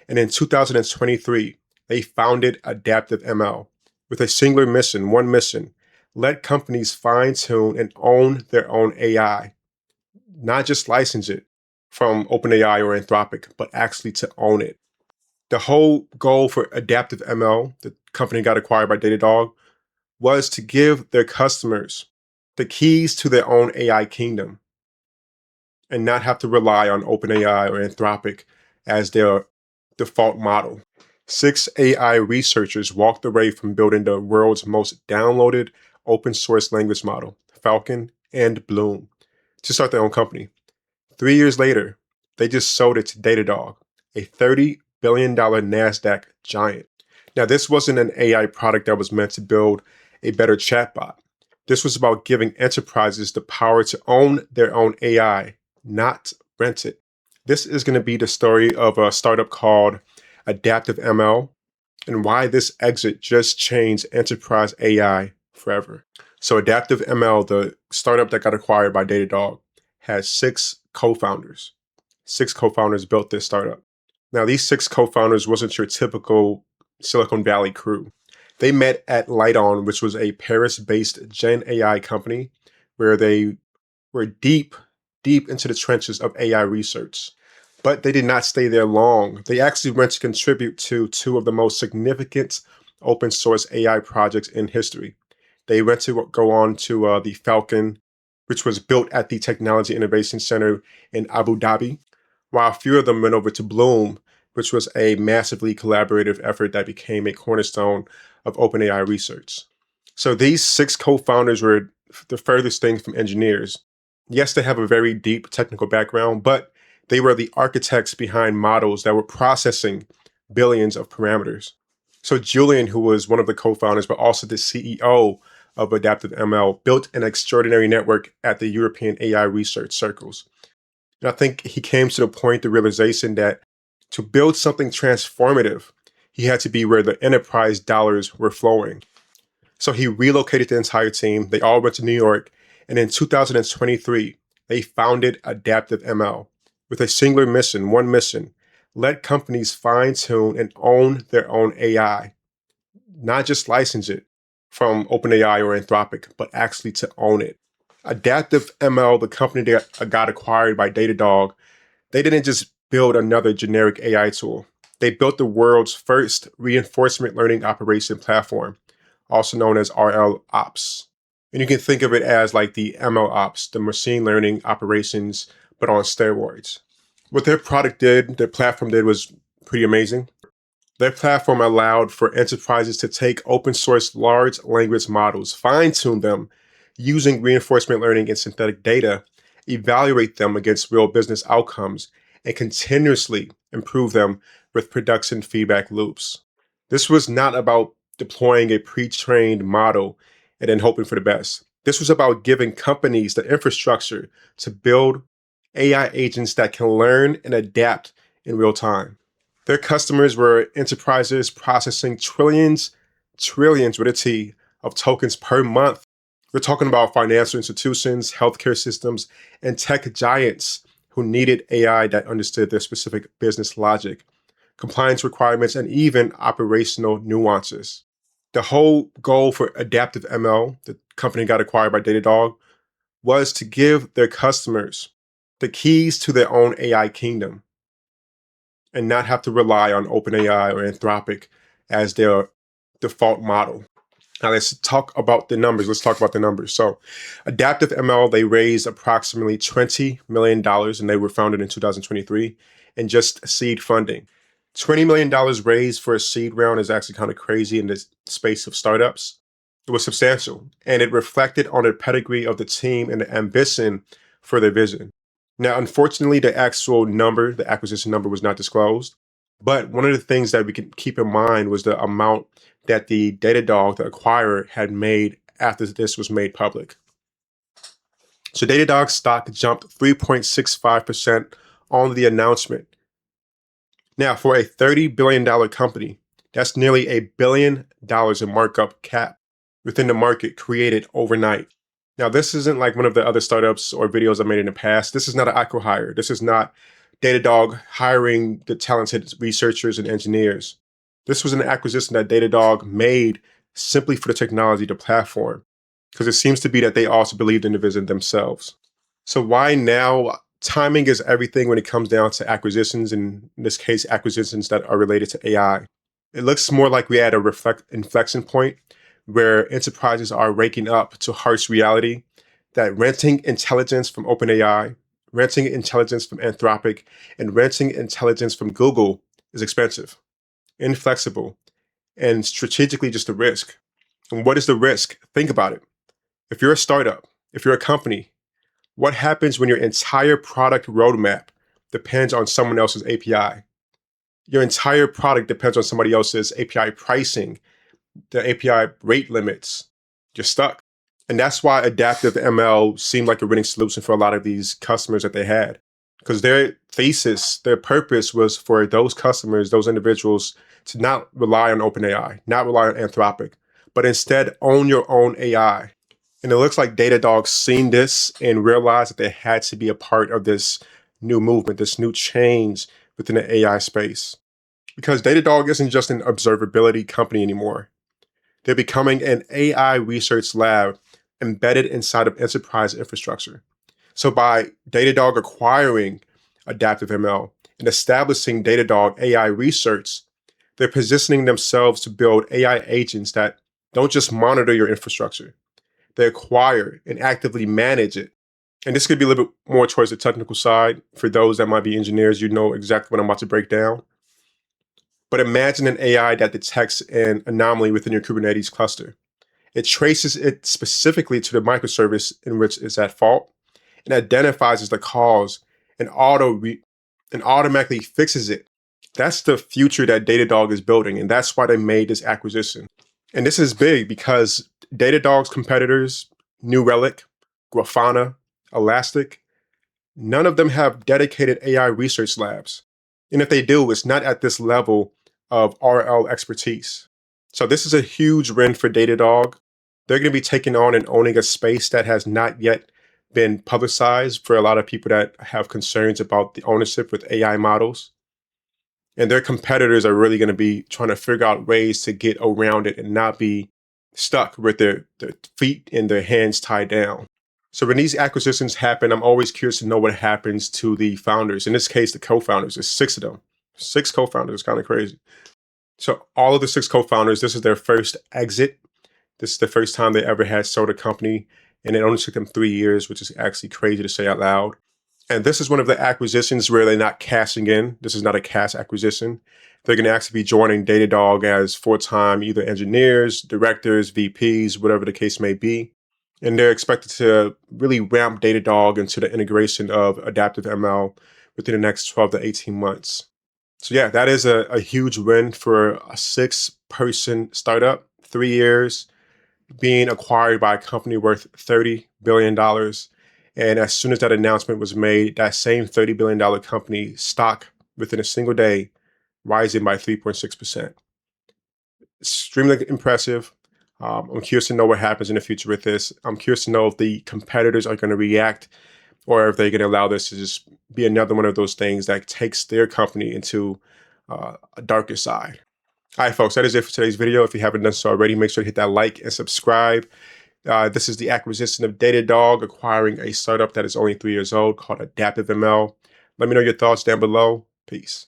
And in 2023, they founded Adaptive ML with a singular mission, one mission: let companies fine-tune and own their own AI, not just license it from OpenAI or Anthropic, but actually to own it. The whole goal for Adaptive ML, the company got acquired by Datadog, was to give their customers the keys to their own AI kingdom and not have to rely on OpenAI or Anthropic as their default model. 6 AI researchers walked away from building the world's most downloaded open source language model, Falcon and BLOOM, to start their own company. 3 years later, they just sold it to Datadog, a $30 billion NASDAQ giant. Now, this wasn't an AI product that was meant to build a better chatbot. This was about giving enterprises the power to own their own AI, not rent it. This is going to be the story of a startup called Adaptive ML and why this exit just changed enterprise AI forever. So Adaptive ML, the startup that got acquired by Datadog, has 6 co-founders. 6 co-founders built this startup. Now, these 6 co-founders wasn't your typical Silicon Valley crew. They met at Lighton, which was a Paris-based Gen AI company where they were deep into the trenches of AI research. But they did not stay there long. They actually went to contribute to 2 of the most significant open source AI projects in history. They went to go on to the Falcon, which was built at the Technology Innovation Center in Abu Dhabi, while a few of them went over to BLOOM, which was a massively collaborative effort that became a cornerstone of OpenAI research. So these 6 co-founders were the furthest thing from engineers. Yes, they have a very deep technical background, but they were the architects behind models that were processing billions of parameters. So Julian, who was one of the co-founders, but also the CEO of Adaptive ML, built an extraordinary network at the European AI research circles. And I think he came to the point, the realization that to build something transformative, he had to be where the enterprise dollars were flowing. So he relocated the entire team. They all went to New York. And in 2023, they founded Adaptive ML with a singular mission, one mission: let companies fine-tune and own their own AI, not just license it from OpenAI or Anthropic, but actually to own it. Adaptive ML, the company that got acquired by Datadog, they didn't just build another generic AI tool. They built the world's first reinforcement learning operation platform, also known as RLOps. And you can think of it as like the MLOps, the machine learning operations, but on steroids. What their product did, their platform did, was pretty amazing. Their platform allowed for enterprises to take open source large language models, fine-tune them using reinforcement learning and synthetic data, evaluate them against real business outcomes, and continuously improve them with production feedback loops. This was not about deploying a pre-trained model and then hoping for the best. This was about giving companies the infrastructure to build AI agents that can learn and adapt in real time. Their customers were enterprises processing trillions with a T, of tokens per month. We're talking about financial institutions, healthcare systems, and tech giants who needed AI that understood their specific business logic, compliance requirements, and even operational nuances. The whole goal for Adaptive ML, the company got acquired by Datadog, was to give their customers the keys to their own AI kingdom and not have to rely on OpenAI or Anthropic as their default model. Now let's talk about the numbers. So Adaptive ML, they raised approximately $20 million and they were founded in 2023 and just seed funding. $20 million raised for a seed round is actually kind of crazy in this space of startups. It was substantial, and it reflected on the pedigree of the team and the ambition for their vision. Now, unfortunately, the actual number, the acquisition number, was not disclosed. But one of the things that we can keep in mind was the amount that the Datadog, the acquirer, had made after this was made public. So Datadog's stock jumped 3.65% on the announcement. Now, for a $30 billion company, that's nearly $1 billion in markup cap within the market created overnight. Now, this isn't like one of the other startups or videos I made in the past. This is not an acqui-hire. This is not Datadog hiring the talented researchers and engineers. This was an acquisition that Datadog made simply for the technology, the platform, because it seems to be that they also believed in the vision themselves. So why now? Timing is everything when it comes down to acquisitions, in this case, acquisitions that are related to AI. It looks more like we had a inflection point where enterprises are waking up to harsh reality that renting intelligence from OpenAI, renting intelligence from Anthropic, and renting intelligence from Google is expensive, inflexible, and strategically just a risk. And what is the risk? Think about it. If you're a startup, if you're a company, what happens when your entire product roadmap depends on someone else's API? Your entire product depends on somebody else's API pricing, the API rate limits. You're stuck. And that's why adaptive ML seemed like a winning solution for a lot of these customers that they had. Because their thesis, their purpose was for those customers, those individuals to not rely on OpenAI, not rely on Anthropic, but instead own your own AI. And it looks like Datadog seen this and realized that they had to be a part of this new movement, this new change within the AI space. Because Datadog isn't just an observability company anymore. They're becoming an AI research lab embedded inside of enterprise infrastructure. So by Datadog acquiring adaptive ML and establishing Datadog AI research, they're positioning themselves to build AI agents that don't just monitor your infrastructure. They acquire and actively manage it. And this could be a little bit more towards the technical side. For those that might be engineers, you know exactly what I'm about to break down. But imagine an AI that detects an anomaly within your Kubernetes cluster. It traces it specifically to the microservice in which it's at fault and identifies as the cause and automatically fixes it. That's the future that Datadog is building, and that's why they made this acquisition. And this is big because Datadog's competitors, New Relic, Grafana, Elastic, none of them have dedicated AI research labs. And if they do, it's not at this level of RL expertise. So this is a huge win for Datadog. They're going to be taking on and owning a space that has not yet been publicized for a lot of people that have concerns about the ownership with AI models. And their competitors are really going to be trying to figure out ways to get around it and not be stuck with their feet and their hands tied down. So when these acquisitions happen, I'm always curious to know what happens to the founders. In this case, the co-founders. There's 6 of them. 6 co-founders. It's kind of crazy. So all of the 6 co-founders, this is their first exit. This is the first time they ever had sold a company, and it only took them 3 years, which is actually crazy to say out loud. And this is one of the acquisitions where they're not cashing in. This is not a cash acquisition. They're going to actually be joining Datadog as full-time either engineers, directors, VPs, whatever the case may be. And they're expected to really ramp Datadog into the integration of adaptive ML within the next 12 to 18 months. So yeah, that is a huge win for a 6-person startup, 3 years, being acquired by a company worth $30 billion. And as soon as that announcement was made, that same $30 billion company stock within a single day rising by 3.6%. Extremely impressive. I'm curious to know what happens in the future with this. I'm curious to know if the competitors are going to react or if they're going to allow this to just be another one of those things that takes their company into a darker side. All right, folks, that is it for today's video. If you haven't done so already, make sure to hit that like and subscribe. This is the acquisition of Datadog, acquiring a startup that is only 3 years old called Adaptive ML. Let me know your thoughts down below. Peace.